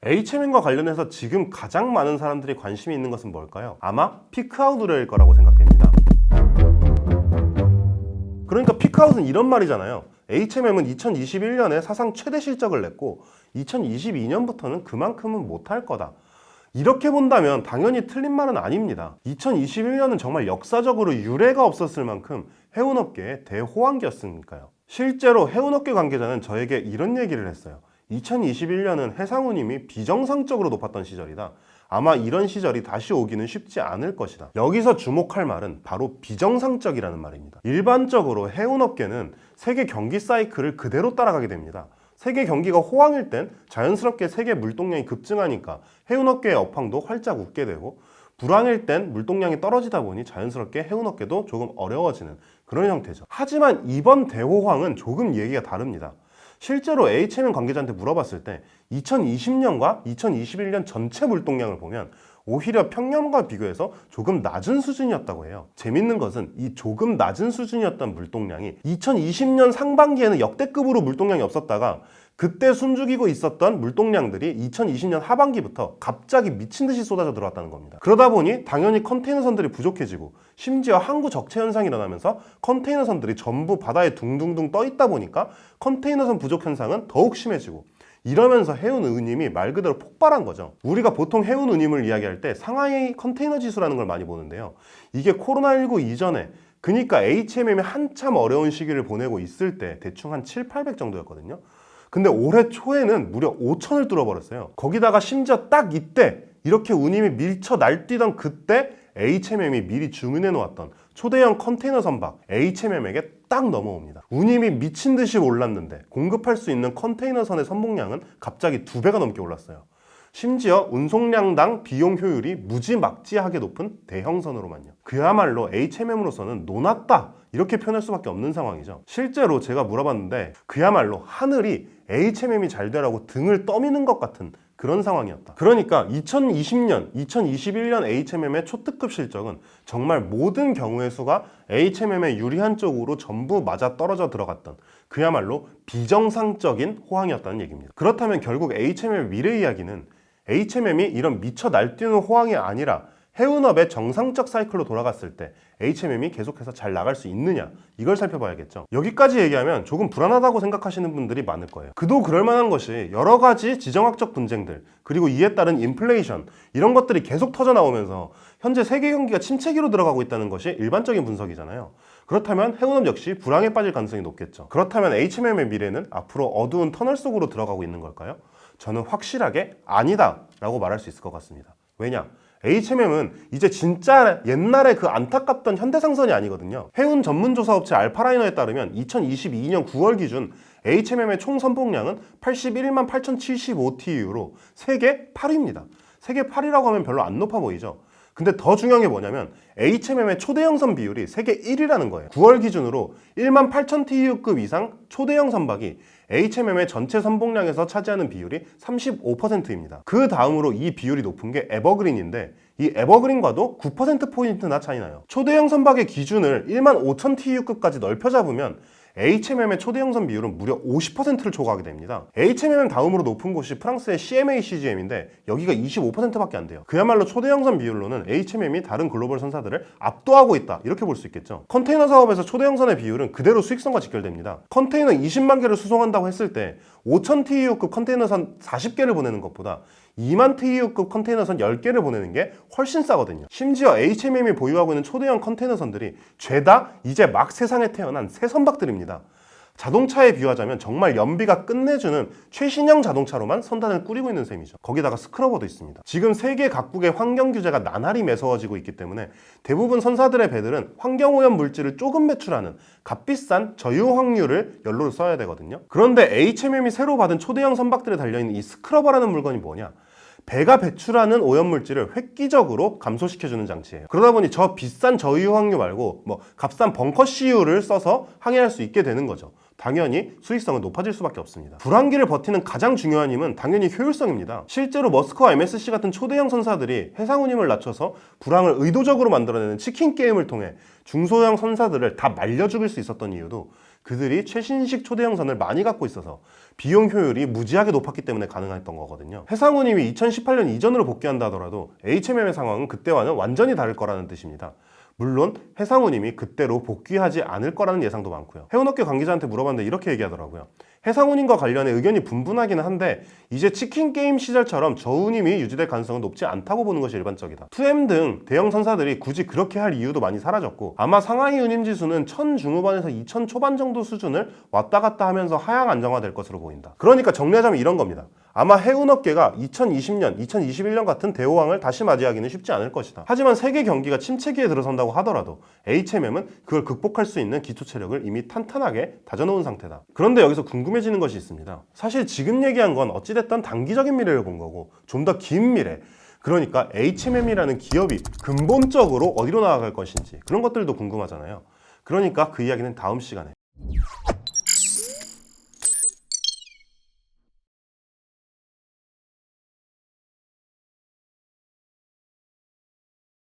HMM과 관련해서 지금 가장 많은 사람들이 관심이 있는 것은 뭘까요? 아마 피크아웃 우려일 거라고 생각됩니다. 그러니까 피크아웃은 이런 말이잖아요. HMM은 2021년에 사상 최대 실적을 냈고 2022년부터는 그만큼은 못할 거다. 이렇게 본다면 당연히 틀린 말은 아닙니다. 2021년은 정말 역사적으로 유례가 없었을 만큼 해운업계의 대호황기였으니까요. 실제로 해운업계 관계자는 저에게 이런 얘기를 했어요. 2021년은 해상운임이 비정상적으로 높았던 시절이다. 아마 이런 시절이 다시 오기는 쉽지 않을 것이다. 여기서 주목할 말은 바로 비정상적이라는 말입니다. 일반적으로 해운업계는 세계 경기 사이클을 그대로 따라가게 됩니다. 세계 경기가 호황일 땐 자연스럽게 세계 물동량이 급증하니까 해운업계의 업황도 활짝 웃게 되고, 불황일 땐 물동량이 떨어지다 보니 자연스럽게 해운업계도 조금 어려워지는 그런 형태죠. 하지만 이번 대호황은 조금 얘기가 다릅니다. 실제로 HMM 관계자한테 물어봤을 때 2020년과 2021년 전체 물동량을 보면 오히려 평년과 비교해서 조금 낮은 수준이었다고 해요. 재밌는 것은 이 조금 낮은 수준이었던 물동량이 2020년 상반기에는 역대급으로 물동량이 없었다가 그때 숨죽이고 있었던 물동량들이 2020년 하반기부터 갑자기 미친 듯이 쏟아져 들어왔다는 겁니다. 그러다 보니 당연히 컨테이너선들이 부족해지고, 심지어 항구 적체 현상이 일어나면서 컨테이너선들이 전부 바다에 둥둥둥 떠 있다 보니까 컨테이너선 부족 현상은 더욱 심해지고, 이러면서 해운 운임이 말 그대로 폭발한 거죠. 우리가 보통 해운 운임을 이야기할 때 상하이 컨테이너 지수라는 걸 많이 보는데요. 이게 코로나19 이전에, 그러니까 HMM이 한참 어려운 시기를 보내고 있을 때 대충 한 7, 800 정도였거든요. 근데 올해 초에는 무려 5천을 뚫어버렸어요. 거기다가 심지어 딱 이때 이렇게 운임이 밀쳐 날뛰던 그때 HMM이 미리 주문해 놓았던 초대형 컨테이너 선박 HMM에게 딱 넘어옵니다. 운임이 미친 듯이 올랐는데 공급할 수 있는 컨테이너선의 선봉량은 갑자기 2배가 넘게 올랐어요. 심지어 운송량당 비용 효율이 무지막지하게 높은 대형선으로만요. 그야말로 HMM으로서는 노났다, 이렇게 표현할 수밖에 없는 상황이죠. 실제로 제가 물어봤는데 그야말로 하늘이 HMM이 잘 되라고 등을 떠미는 것 같은 그런 상황이었다. 그러니까 2020년, 2021년 HMM의 초특급 실적은 정말 모든 경우의 수가 HMM의 유리한 쪽으로 전부 맞아 떨어져 들어갔던 그야말로 비정상적인 호황이었다는 얘기입니다. 그렇다면 결국 HMM의 미래 이야기는 HMM이 이런 미쳐 날뛰는 호황이 아니라 해운업의 정상적 사이클로 돌아갔을 때 HMM이 계속해서 잘 나갈 수 있느냐, 이걸 살펴봐야겠죠. 여기까지 얘기하면 조금 불안하다고 생각하시는 분들이 많을 거예요. 그도 그럴 만한 것이 여러 가지 지정학적 분쟁들, 그리고 이에 따른 인플레이션, 이런 것들이 계속 터져 나오면서 현재 세계 경기가 침체기로 들어가고 있다는 것이 일반적인 분석이잖아요. 그렇다면 해운업 역시 불황에 빠질 가능성이 높겠죠. 그렇다면 HMM의 미래는 앞으로 어두운 터널 속으로 들어가고 있는 걸까요? 저는 확실하게 아니다 라고 말할 수 있을 것 같습니다. 왜냐? HMM은 이제 진짜 옛날에 그 안타깝던 현대상선이 아니거든요. 해운 전문조사업체 알파라이너에 따르면 2022년 9월 기준 HMM의 총 선봉량은 81만 8,075TEU로 세계 8위입니다. 세계 8위라고 하면 별로 안 높아 보이죠? 근데 더 중요한 게 뭐냐면 HMM의 초대형 선 비율이 세계 1위라는 거예요. 9월 기준으로 1만 8천 TEU급 이상 초대형 선박이 HMM의 전체 선봉량에서 차지하는 비율이 35%입니다. 그 다음으로 이 비율이 높은 게 에버그린인데, 이 에버그린과도 9%포인트나 차이나요. 초대형 선박의 기준을 1만 5천 TEU급까지 넓혀 잡으면 HMM의 초대형선 비율은 무려 50%를 초과하게 됩니다. HMM 다음으로 높은 곳이 프랑스의 CMA CGM인데 여기가 25%밖에 안 돼요. 그야말로 초대형선 비율로는 HMM이 다른 글로벌 선사들을 압도하고 있다, 이렇게 볼 수 있겠죠. 컨테이너 사업에서 초대형선의 비율은 그대로 수익성과 직결됩니다. 컨테이너 20만 개를 수송한다고 했을 때 5,000 TEU급 컨테이너선 40개를 보내는 것보다 2만 TEU급 컨테이너선 10개를 보내는 게 훨씬 싸거든요. 심지어 HMM이 보유하고 있는 초대형 컨테이너선들이 죄다 이제 막 세상에 태어난 새 선박들입니다. 자동차에 비유하자면 정말 연비가 끝내주는 최신형 자동차로만 선단을 꾸리고 있는 셈이죠. 거기다가 스크러버도 있습니다. 지금 세계 각국의 환경 규제가 나날이 매서워지고 있기 때문에 대부분 선사들의 배들은 환경오염 물질을 조금 배출하는 값비싼 저유황유를 연료로 써야 되거든요. 그런데 HMM이 새로 받은 초대형 선박들에 달려있는 이 스크러버라는 물건이 뭐냐? 배가 배출하는 오염물질을 획기적으로 감소시켜주는 장치예요. 그러다 보니 저 비싼 저유황유 말고 값싼 벙커 CU를 써서 항해할 수 있게 되는 거죠. 당연히 수익성은 높아질 수밖에 없습니다. 불황기를 버티는 가장 중요한 힘은 당연히 효율성입니다. 실제로 머스크와 MSC 같은 초대형 선사들이 해상운임을 낮춰서 불황을 의도적으로 만들어내는 치킨 게임을 통해 중소형 선사들을 다 말려 죽일 수 있었던 이유도 그들이 최신식 초대형선을 많이 갖고 있어서 비용 효율이 무지하게 높았기 때문에 가능했던 거거든요. 해상우님이 2018년 이전으로 복귀한다 하더라도 HMM의 상황은 그때와는 완전히 다를 거라는 뜻입니다. 물론 해상우님이 그때로 복귀하지 않을 거라는 예상도 많고요. 해운업계 관계자한테 물어봤는데 이렇게 얘기하더라고요. 해상운임과 관련해 의견이 분분하기는 한데 이제 치킨게임 시절처럼 저운임이 유지될 가능성은 높지 않다고 보는 것이 일반적이다. 2M 등 대형 선사들이 굳이 그렇게 할 이유도 많이 사라졌고 아마 상하이 운임지수는 1000 중후반에서 2000 초반 정도 수준을 왔다 갔다 하면서 하향 안정화될 것으로 보인다. 그러니까 정리하자면 이런 겁니다. 아마 해운업계가 2020년, 2021년 같은 대호황을 다시 맞이하기는 쉽지 않을 것이다. 하지만 세계 경기가 침체기에 들어선다고 하더라도 HMM은 그걸 극복할 수 있는 기초 체력을 이미 탄탄하게 다져놓은 상태다. 그런데 여기서 궁금해지는 것이 있습니다. 사실 지금 얘기한 건 어찌됐든 단기적인 미래를 본 거고 좀 더 긴 미래, 그러니까 HMM이라는 기업이 근본적으로 어디로 나아갈 것인지 그런 것들도 궁금하잖아요. 그러니까 그 이야기는 다음 시간에